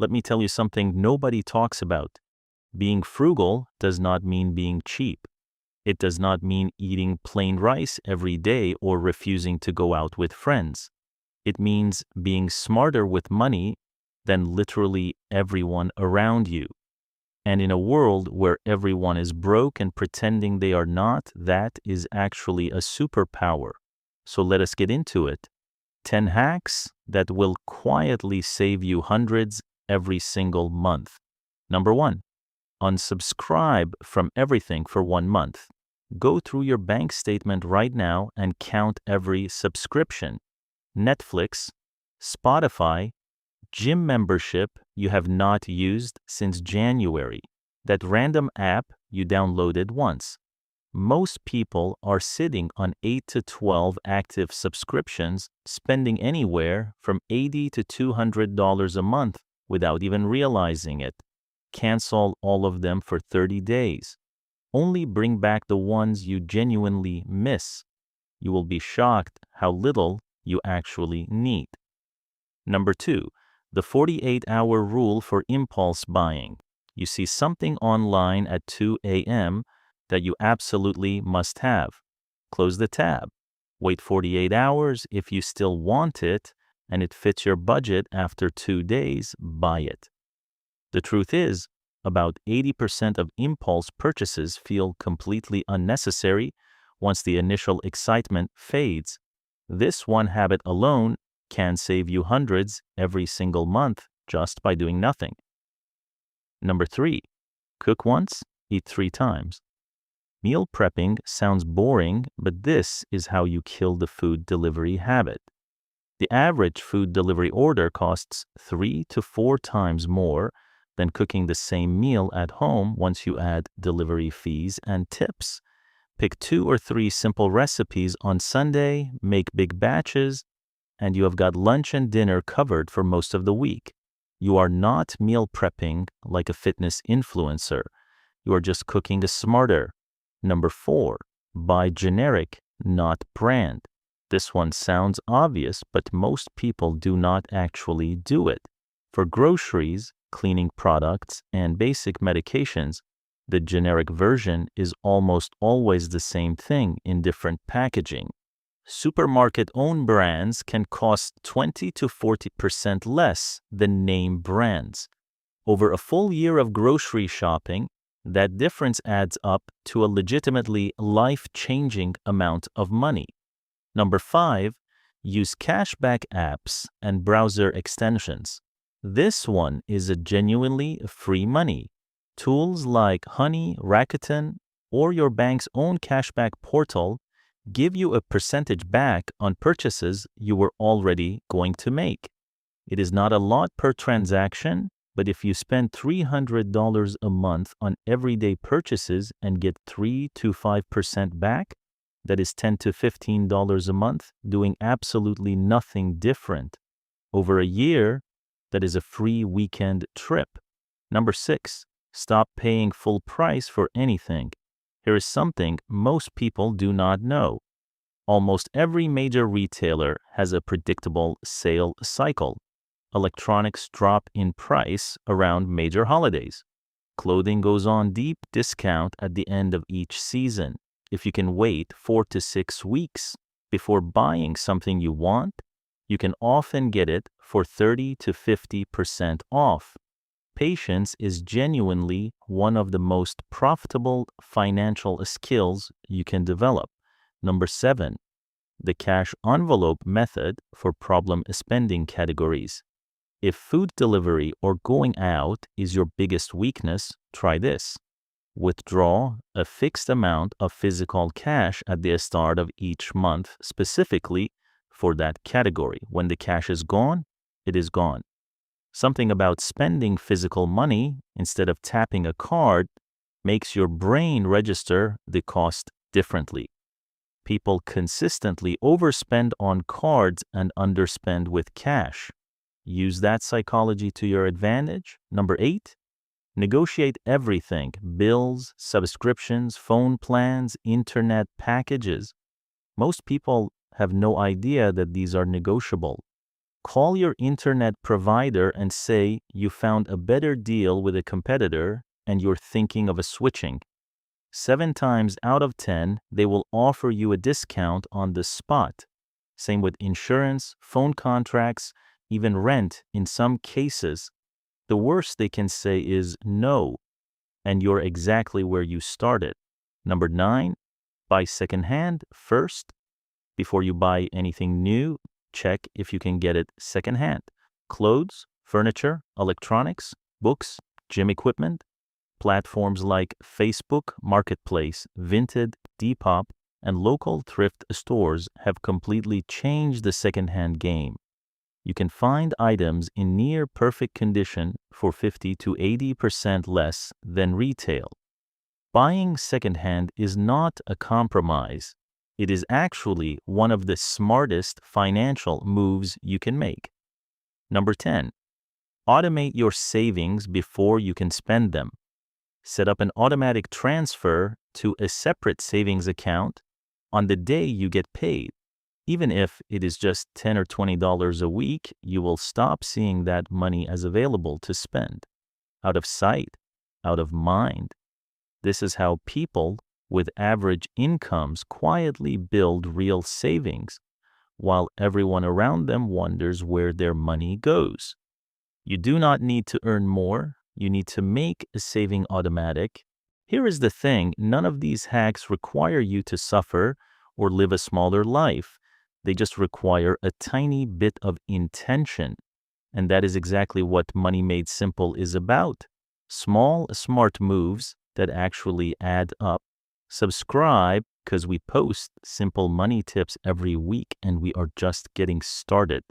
Let me tell you something nobody talks about. Being frugal does not mean being cheap. It does not mean eating plain rice every day or refusing to go out with friends. It means being smarter with money than literally everyone around you. And in a world where everyone is broke and pretending they are not, that is actually a superpower. So let us get into it. 10 hacks that will quietly save you hundreds every single month. Number 1. Unsubscribe from everything for 1 month. Go through your bank statement right now and count every subscription. Netflix, Spotify, gym membership you have not used since January. That random app you downloaded once. Most people are sitting on 8 to 12 active subscriptions, spending anywhere from $80 to $200 a month without even realizing it. Cancel all of them for 30 days. Only bring back the ones you genuinely miss. You will be shocked how little you actually need. Number 2, the 48-hour rule for impulse buying. You see something online at 2 a.m. that you absolutely must have. Close the tab. Wait 48 hours. If you still want it and it fits your budget after 2 days, buy it. The truth is, about 80% of impulse purchases feel completely unnecessary once the initial excitement fades. This one habit alone can save you hundreds every single month just by doing nothing. Number 3, cook once, eat 3 times. Meal prepping sounds boring, but this is how you kill the food delivery habit. The average food delivery order costs 3 to 4 times more than cooking the same meal at home once you add delivery fees and tips. Pick 2 or 3 simple recipes on Sunday, make big batches, and you have got lunch and dinner covered for most of the week. You are not meal prepping like a fitness influencer. You are just cooking smarter. Number 4, buy generic, not brand. This one sounds obvious, but most people do not actually do it. For groceries, cleaning products, and basic medications, the generic version is almost always the same thing in different packaging. Supermarket-owned brands can cost 20 to 40% less than name brands. Over a full year of grocery shopping, that difference adds up to a legitimately life-changing amount of money. Number 5, use cashback apps and browser extensions. This one is a genuinely free money. Tools like Honey, Rakuten, or your bank's own cashback portal give you a percentage back on purchases you were already going to make. It is not a lot per transaction, but if you spend $300 a month on everyday purchases and get 3 to 5% back, that is $10 to $15 a month, doing absolutely nothing different. Over a year, that is a free weekend trip. Number 6, stop paying full price for anything. Here is something most people do not know. Almost every major retailer has a predictable sale cycle. Electronics drop in price around major holidays. Clothing goes on deep discount at the end of each season. If you can wait 4 to 6 weeks before buying something you want, you can often get it for 30 to 50% off. Patience is genuinely one of the most profitable financial skills you can develop. Number 7, the cash envelope method for problem spending categories. If food delivery or going out is your biggest weakness, try this. Withdraw a fixed amount of physical cash at the start of each month specifically for that category. When the cash is gone, it is gone. Something about spending physical money instead of tapping a card makes your brain register the cost differently. People consistently overspend on cards and underspend with cash. Use that psychology to your advantage. Number 8, negotiate everything: bills, subscriptions, phone plans, internet packages. Most people have no idea that these are negotiable. Call your internet provider and say you found a better deal with a competitor and you're thinking of switching. 7 times out of 10, they will offer you a discount on the spot. Same with insurance, phone contracts, even rent in some cases. The worst they can say is no, and you're exactly where you started. Number 9, buy secondhand first. Before you buy anything new, check if you can get it secondhand. Clothes, furniture, electronics, books, gym equipment. Platforms like Facebook Marketplace, Vinted, Depop, and local thrift stores have completely changed the secondhand game. You can find items in near perfect condition for 50 to 80% less than retail. Buying secondhand is not a compromise. It is actually one of the smartest financial moves you can make. Number 10, automate your savings before you can spend them. Set up an automatic transfer to a separate savings account on the day you get paid. Even if it is just $10 or $20 a week, you will stop seeing that money as available to spend. Out of sight, out of mind. This is how people with average incomes quietly build real savings, while everyone around them wonders where their money goes. You do not need to earn more. You need to make a saving automatic. Here is the thing, none of these hacks require you to suffer or live a smaller life. They just require a tiny bit of intention. And that is exactly what Money Made Simple is about. Small, smart moves that actually add up. Subscribe because we post simple money tips every week and we are just getting started.